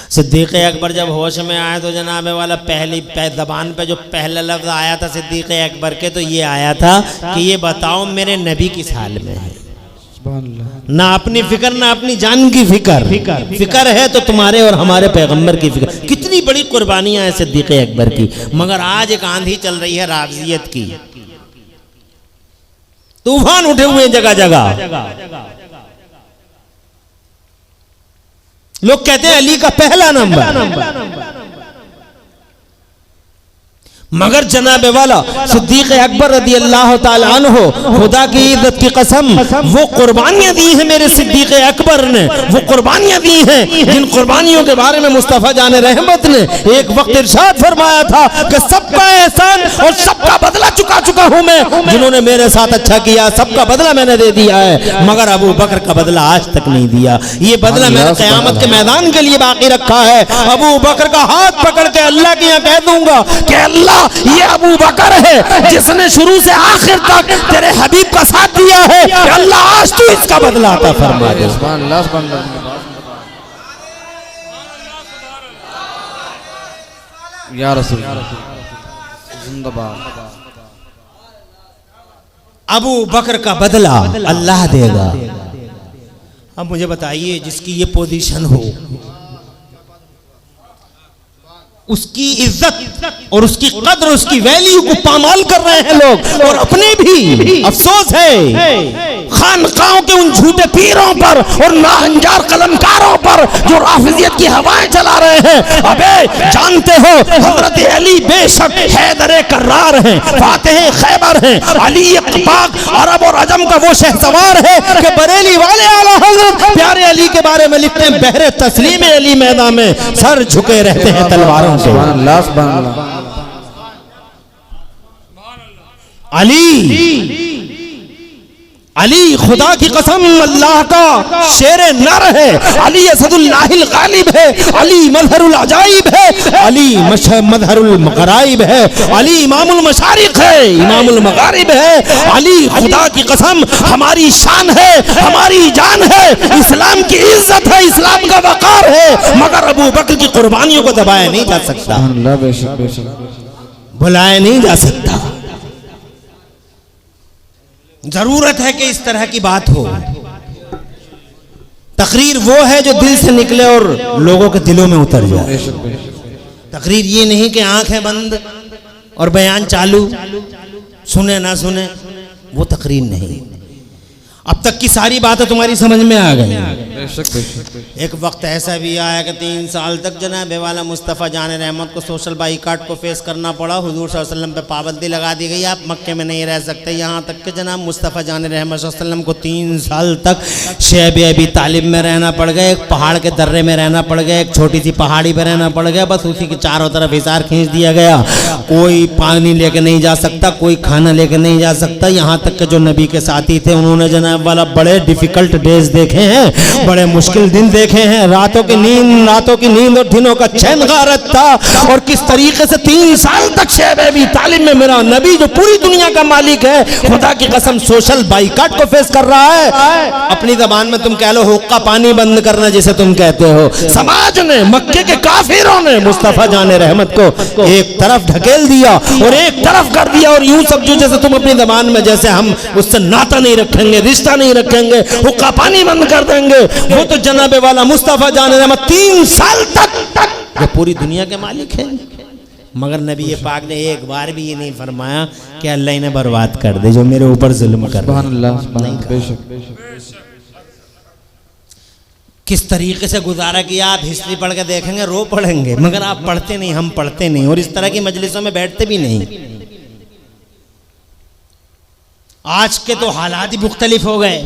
सिद्दीक़ अकबर जब होश में आए तो जनाब वाला पहली ज़बान पे जो पहला लफ्ज़ आया था सिद्दीक़ अकबर के, तो ये आया था कि ये बताओ मेरे नबी किस हाल में है। ना अपनी फिक्र ना अपनी जान की फिक्र है तो तुम्हारे और हमारे पैगंबर की फिक्र। कितनी बड़ी कुर्बानियां हैं सिद्दीक़ अकबर की। मगर आज एक आंधी चल रही है राफ़ज़ियत की, तूफान उठे हुए जगह जगह। लोग कहते हैं अली का पहला नंबर, मगर जनाब वाला सिद्दीक़ अकबर रज़ी अल्लाह ताला अन्हु, खुदा की इज्जत की कसम, वो कुर्बानियां दी हैं मेरे सिद्दीक़ अकबर ने, वो कुर्बानियां दी हैं जिन कुर्बानियों के बारे में मुस्तफ़ा जाने रहमत ने एक वक्त इरशाद फरमाया था कि सबका एहसान और सबका बदला चुका हूं मैं। जिन्होंने मेरे साथ अच्छा किया सबका बदला मैंने दे दिया है, मगर अबू बकर का बदला आज तक नहीं दिया। ये बदला मैंने क़यामत के मैदान के लिए बाकी रखा है। अबू बकर का हाथ पकड़ के अल्लाह के यहाँ कह दूंगा कि अल्लाह ये अबू बकर है जिसने शुरू से आखिर तक तेरे हबीब का साथ दिया है, अल्लाह आज तू इसका बदला अता फरमा दे। या रसूल जिंदाबाद। अबू बकर का बदला अल्लाह देगा। अब मुझे बताइए, जिसकी ये पोजीशन हो, उसकी इज्जत और उसकी कद्र, उसकी वैल्यू को पामाल कर रहे हैं लोग। और अपने भी अफसोस है खानकाहों के उन झूठे पीरों पर और नाहंजार कलमकारों पर जो राफिजियत की हवाएं चला रहे हैं। अबे जानते हो हजरत अली बेशक हैदर कर्रार हैं, फातिह खैबर हैं, अली पाक अरब और अजम का वो शहसवार है कि बरेली वाले आला हजरत प्यारे अली के बारे में लिखते हैं, बहरे तस्लीम अली मैदान में सर झुके रहते हैं तलवारों से। अली खुदा की कसम अल्लाह का शेर नर है, अली असदुल्लाहिल गालिब है, अली मजहरुल अजाइब है, अली मजहरुल मगराइब है, अली इमामुल मशारिक है, इमामुल मगारिब है। अली खुदा की कसम हमारी शान है, हमारी जान है, इस्लाम की इज्जत है, इस्लाम का वकार है। मगर अबू बकर की कुर्बानियों को दबाया नहीं जा सकता, भुलाया नहीं जा सकता। जरूरत है कि इस तरह की बात हो। तकरीर वो है जो दिल से निकले और लोगों के दिलों में उतर जाए। तकरीर ये नहीं कि आंखें बंद और बयान चालू, सुने ना सुने, वो तकरीर नहीं। अब तक की सारी बातें तुम्हारी समझ में आ गई। एक वक्त ऐसा भी आया कि 3 साल तक जनाब वाला मुस्तफ़ा जान रहमत को सोशल बाइकाट को फेस करना पड़ा। हुजूर सल्लल्लाहु अलैहि वसल्लम पे पाबंदी लगा दी गई, आप मक्के में नहीं रह सकते। यहाँ तक कि जनाब मुस्तफ़ा जान रहमत सल्लल्लाहु अलैहि वसल्लम को 3 साल तक शैब अबी तालिब में रहना पड़ गया, एक पहाड़ के दर्रे में रहना पड़ गया, एक छोटी सी पहाड़ी पर रहना पड़ गया। बस उसी के चारों तरफ हिसार खींच दिया गया। कोई पानी लेके नहीं जा सकता, कोई खाना लेके नहीं जा सकता। यहाँ तक कि जो नबी के साथी थे उन्होंने जनाब वाला बड़े डिफिकल्ट डेज देखे हैं, बड़े मुश्किल दिन देखे हैं। रातों की नींद और दिनों का चैन गारत था। और किस तरीके से 3 साल तक शैब अबी तालिब में मेरा नबी जो पूरी दुनिया का मालिक है, खुदा की कसम सोशल बाइकाट को फेस कर रहा है। अपनी जबान में तुम कह लो हुक्का पानी बंद करना जिसे तुम कहते हो। समाज ने, मक्के के काफिरों ने मुस्तफा जाने रहमत को एक तरफ ढकेल दिया और एक तरफ कर दिया। और यूं समझो जैसे तुम अपनी जबान में, जैसे हम उससे नाता नहीं रखेंगे, रिश्ता नहीं रखेंगे, हुक्का पानी बंद कर देंगे। वो तो जनाबे वाला मुस्तफा जाने रहमत 3 साल तक जो पूरी दुनिया के मालिक है। मगर नबी पाक ने एक बार भी ये नहीं फरमाया कि अल्लाह इन्हें बर्बाद कर दे जो मेरे ऊपर जुल्म कर रहे हैं। किस तरीके से गुजारा किया आप हिस्ट्री पढ़ के देखेंगे, रो पड़ेंगे। मगर आप पढ़ते नहीं, हम पढ़ते नहीं और इस तरह की मजलिसों में बैठते भी नहीं। आज के तो हालात ही मुख्तलिफ हो गए।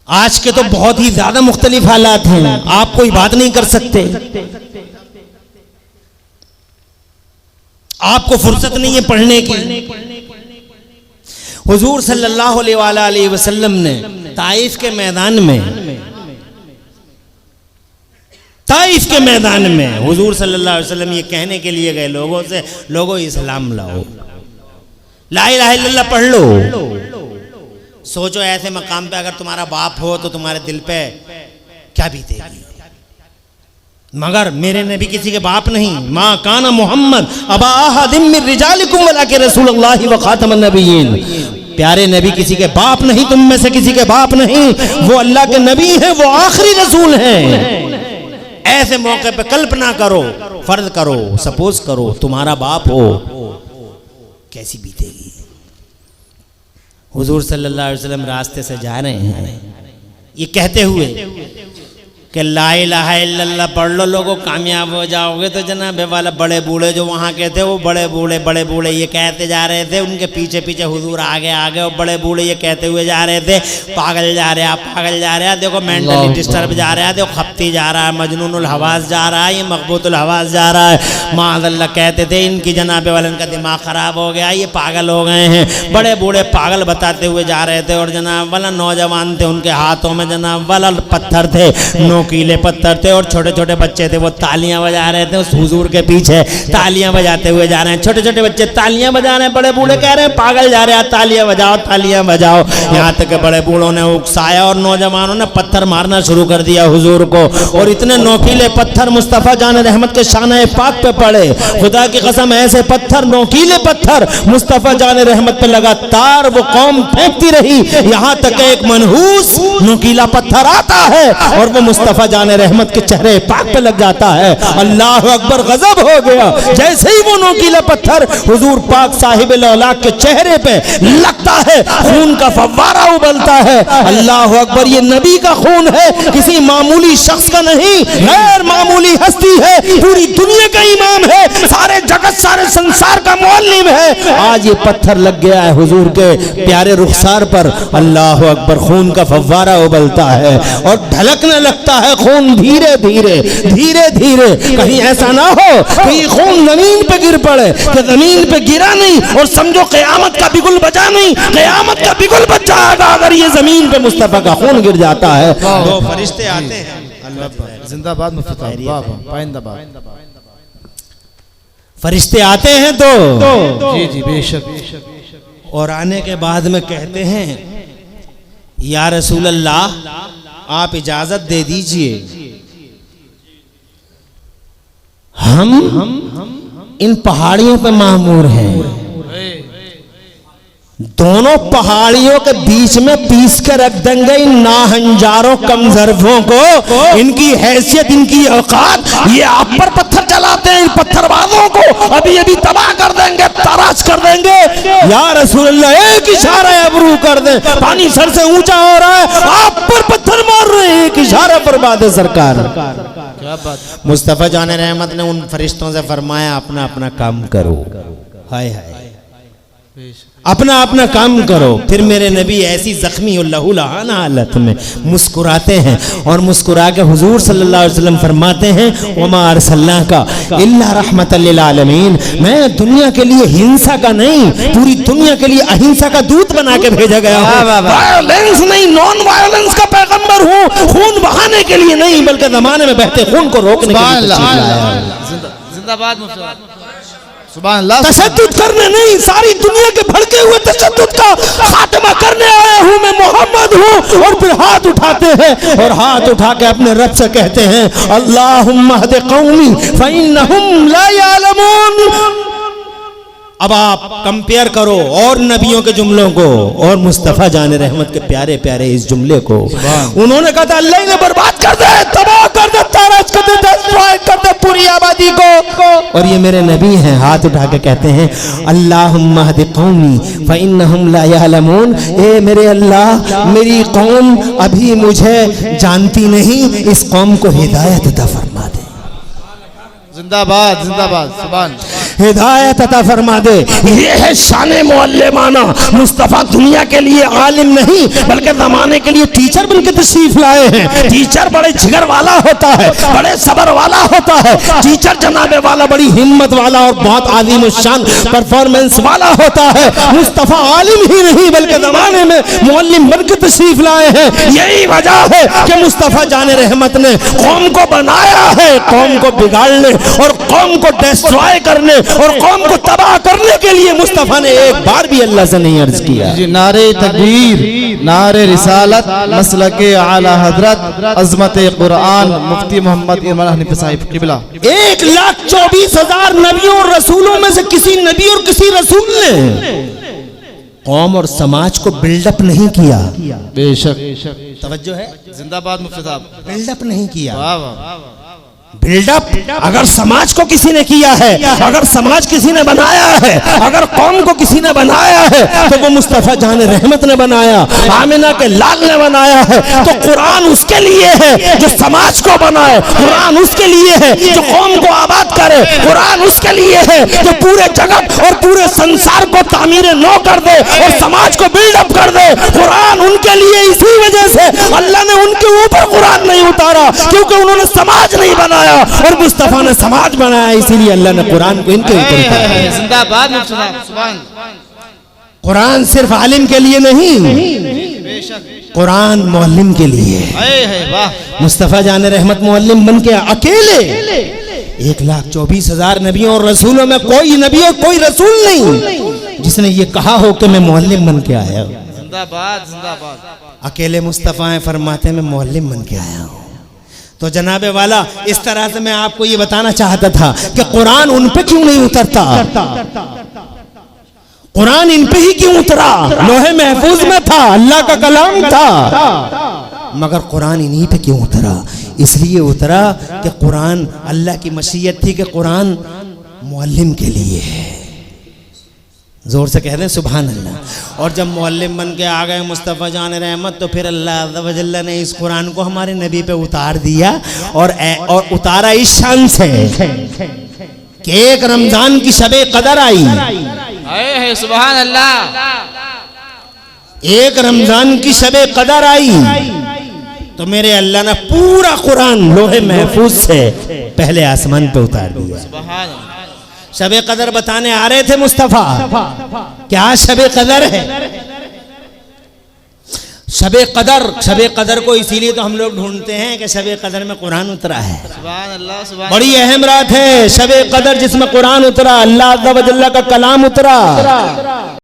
आज के तो बहुत ही ज्यादा मुख्तलिफ हालात हैं। आप कोई बात नहीं कर सकते, आपको फुर्सत नहीं है पढ़ने की। हुजूर सल्लल्लाहु अलैहि वसल्लम ने ताइफ के मैदान में हुजूर सल्लल्लाहु अलैहि वसल्लम ये कहने के लिए गए लोगों से, लोगों इस्लाम लाओ, ला इलाहा इल्लल्लाह पढ़ लो। सोचो ऐसे मकाम पे अगर तुम्हारा बाप हो तो तुम्हारे दिल पे क्या बीतेगी। मगर मेरे नबी किसी के बाप नहीं। माँ काना मोहम्मद अबा अहदिम मिन रिजालिकुम वलाकिन रसूलुल्लाह व खातमुन नबिय्यीन। प्यारे नबी किसी के बाप नहीं, तुम में से किसी के बाप नहीं, वो अल्लाह के नबी हैं, वो आखिरी रसूल हैं। ऐसे मौके पे कल्पना करो, फर्ज करो, सपोज करो तुमारा बाप हो, कैसी बीतेगी। हुजूर सल्लल्लाहु अलैहि वसल्लम रास्ते से जा रहे हैं, ये कहते हुए कि ला इलाहा इल्लल्लाह पढ़ लो लोगों, कामयाब हो जाओगे। तो जनाब वाला बड़े बूढ़े जो वहाँ के थे, वो बड़े बूढ़े ये कहते जा रहे थे, उनके पीछे पीछे हुजूर आगे और बड़े बूढ़े ये कहते हुए जा रहे थे, पागल जा रहे आप, पागल जा रहे हैं, देखो मेंटली डिस्टर्ब जा रहा है, देखो खप्ती जा रहा है, मजनूनुल हवास जा रहा है, ये मकबूतुल हवास जा रहा है। माअल्लाह कहते थे इनकी जनाब वाले इनका दिमाग खराब हो गया, ये पागल हो गए हैं। बड़े बूढ़े पागल बताते हुए जा रहे थे और जनाब वाला नौजवान थे, उनके हाथों में जनाब वाला पत्थर थे, कीले पत्थर थे, और छोटे छोटे बच्चे थे, वो तालियां बजा रहे थे उस हुजूर के पीछे, तालियां बजाते हुए जा रहे हैं। छोटे छोटे बच्चे तालियां बजा रहे हैं, बड़े बूढ़े कह रहे हैं पागल जा रहे हैं, तालियां बजाओ तालियां बजाओ। यहाँ तक के बड़े बूढ़ों ने उकसाया और नौजवानों ने पत्थर मारना शुरू कर दिया हुजूर को, और इतने नोकीले पत्थर मुस्तफ़ा जान रहमत के शान पाक पे पड़े। खुदा की कसम ऐसे पत्थर, नोकीले पत्थर मुस्तफ़ा जान रहमत पे लगातार वो कौम फेंकती रही, यहाँ तक एक मनहूस नोकीला पत्थर आता है और वो मुस्तफ़ा जाने रहमत के चेहरे पाक पे लग जाता है। अल्लाह अकबर, गजब हो गया। जैसे ही वो नोकीला पत्थर हुजूर पाक साहिब औलाद के चेहरे पे लगता है, खून का फव्वारा उबलता है। अल्लाह अकबर, ये नबी का खून है, किसी मामूली शख्स का नहीं, गैर मामूली हस्ती है, पूरी दुनिया का इमाम है, सारे जगत सारे संसार का मुअल्लिम है। आज ये पत्थर लग गया है हुजूर के प्यारे रुखसार पर। अल्लाह अकबर, खून का फव्वारा उबलता है और ढलकने लगता है खून धीरे धीरे धीरे धीरे। कहीं ऐसा ना हो कि खून जमीन पे गिर पड़े, कि जमीन पे गिरा नहीं और समझो क़यामत का बिगुल बजा नहीं, क़यामत का बिगुल बज जाएगा अगर ये जमीन पे मुस्तफ़ा का खून गिर जाता है। दो फरिश्ते आते हैं, जिंदाबाद मुफ्ती साहब, वाह वाह, पाइंदाबाद। फरिश्ते आते हैं तो जी जी बेशक, और आने के बाद में कहते हैं या रसूल अल्लाह आप इजाजत दे दीजिए, हम इन पहाड़ियों पे मामूर हैं, दोनों पहाड़ियों के बीच में पीस के रख देंगे इन नाहंजारों कमजरफों को। इनकी हैसियत, इनकी औकात, ये आप पर पत्थर चलाते हैं, इन पत्थरबाजों को अभी अभी तबाह कर देंगे, तराश कर देंगे। या रसूल अल्लाह, एक इशारा अबरू कर दे, पानी सर से ऊंचा हो रहा है, आप पर पत्थर मार रहे हैं, एक इशारा फरमा दे सरकार। क्या बात। मुस्तफ़ा जान रहमत ने उन फरिश्तों से फरमाया अपना अपना काम करो। हाय हाय, अपना अपना काम करो। फिर मेरे नबी ऐसी जख्मी और लहूलहान हालत में मुस्कुराते हैं और मुस्कुरा के हुजूर सल्लल्लाहु अलैहि वसल्लम फरमाते हैं वमा अरसलनाका इल्ला रहमतल लिल आलमीन, मैं दुनिया के लिए हिंसा का नहीं, पूरी दुनिया के लिए अहिंसा का दूत बना के भेजा गया हूं। वायलेंस नहीं, नॉन वायलेंस का पैगंबर हूं, खून बहाने के लिए नहीं बल्कि जमाने में बहते खून को रोकने के लिए। जिंदाबाद मुफ्ती साहब, सुभान अल्लाह। तशद्दुद करने नहीं, सारी दुनिया के भड़के हुए तशद्दुद का खात्मा करने आया हूं मैं, मोहम्मद हूं। और फिर हाथ उठाते हैं और हाथ उठा के अपने रब से कहते हैं अल्लाहुम्मा हद कौमी फइन्नहुम ला यालमून। अब आप कंपेयर करो और नबियों के जुमलों को और मुस्तफ़ा जान रहमत के प्यारे प्यारे इस जुमले को। उन्होंने कहा था अल्लाह ने बर्बाद कर दे, तबाह कर दे, ताराज कर दे, डिस्ट्रॉय कर दे पूरी आबादी को। और ये मेरे नबी हैं, हाथ उठा के कहते हैं अल्लाहुम्मा हद कौमी फइन्नहुम ला यालमून, ए मेरे अल्लाह मेरी कौम अभी मुझे जानती नहीं, इस कौम को हिदायत अता फरमा दे। जिंदाबाद जिंदाबाद, सुभान। हिदायत अता फरमा दे। ये है शाने मुअल्लिमाना। मुस्तफ़ा दुनिया के लिए आलिम नहीं बल्कि जमाने के लिए टीचर बनकर तशरीफ लाए हैं। टीचर बड़े जिगर वाला होता है, बड़े सब्र वाला होता है। टीचर जनाबे वाला बड़ी हिम्मत वाला और बहुत आलिम शान परफॉर्मेंस वाला होता है। मुस्तफ़ा आलिम ही नहीं बल्कि जमाने में मुअल्लिम बनकर तशरीफ लाए हैं। यही वजह है कि मुस्तफ़ा जाने रहमत ने कौम को बनाया है, कौम को बिगाड़ने और कौम को डिस्ट्रॉय करने और कौम को तबाह करने के लिए मुस्तफ़ा ने एक बार भी अल्लाह से नहीं अर्ज किया। नारे तकबीर, नारे रिसालत मसलके आला हजरत अजमत कुरान मुफ्ती मोहम्मद इमरान हनीफी साहिब किबला। 1,24,000 नबियों और रसूलों में से किसी नबी और किसी रसूल ने कौम और समाज को बिल्डअप नहीं किया। बेशक तवज्जो है, जिंदाबाद मुफ्ती साहब। बिल्डअप नहीं किया। वाह वाह। बिल्डअप अगर समाज को किसी ने किया है, अगर समाज किसी ने बनाया है, अगर कौम को किसी ने बनाया है, तो वो मुस्तफा जान रहमत ने बनाया, आमिना के लाल ने बनाया है। तो कुरान उसके लिए है जो समाज को बनाए, कुरान उसके लिए है जो कौम को आबाद करे, कुरान उसके लिए है जो पूरे जगत और पूरे संसार को तामीर नौ कर दे और समाज को बिल्डअप कर दे। कुरान उनके लिए, इसी वजह से अल्लाह ने उनके ऊपर कुरान नहीं उतारा, क्योंकि उन्होंने समाज नहीं बनाया और मुस्तफा ने समाज बनाया, इसीलिए अल्लाह ने कुरान को इनके ऊपर उतारा। जिंदाबाद मुफ्ती साहब। सुभान। कुरान सिर्फ आलिम के लिए नहीं, कुरान मुअल्लिम के लिए। वाह। मुस्तफा जान रहमत मुअल्लिम बन के अकेले 1,24,000 नबियों और रसूलों में कोई नबी और कोई रसूल नहीं जिसने ये कहा हो कि मैं मुअल्लिम बन के आया हूं। जिंदाबाद जिंदाबाद। अकेले मुस्तफा है, फरमाते मैं मुअल्लिम बन के आया हूं। तो जनाबे वाला, इस तरह से मैं आपको ये बताना चाहता था कि कुरान उन पे क्यों नहीं उतरता, कुरान इन पे ही क्यों उतरा। लोहे महफूज में था, अल्लाह का कलाम था, मगर कुरान इन्हीं पे क्यों उतरा। इसलिए उतरा कि कुरान अल्लाह की मशीयत थी कि कुरान मुअल्लिम के लिए है। जोर से कह दें सुभान अल्लाह। और जब मुअल्लिम बन के आ गए मुस्तफ़ा जान रहमत, तो फिर अल्लाह अज़्ज़ा व जल्ला ने इस कुरान को हमारे नबी पे उतार दिया। और उतारा इस शान से कि एक रमजान की शबे कदर आई। सुभान अल्लाह। एक रमजान की शबे कदर आई तो मेरे अल्लाह ने पूरा कुरान लोहे महफूज से पहले आसमान पे उतार दिया। सुभान अल्लाह। शबे कदर बताने आ रहे थे मुस्तफा, क्या शबे कदर है। शबे कदर को इसीलिए तो हम लोग ढूंढते हैं कि शबे कदर में कुरान उतरा है। सुभान अल्लाह। सुभान। बड़ी अहम रात है शबे कदर, जिसमें कुरान उतरा, अल्लाह अज़्ज़ा व जल्ला का कलाम उतरा।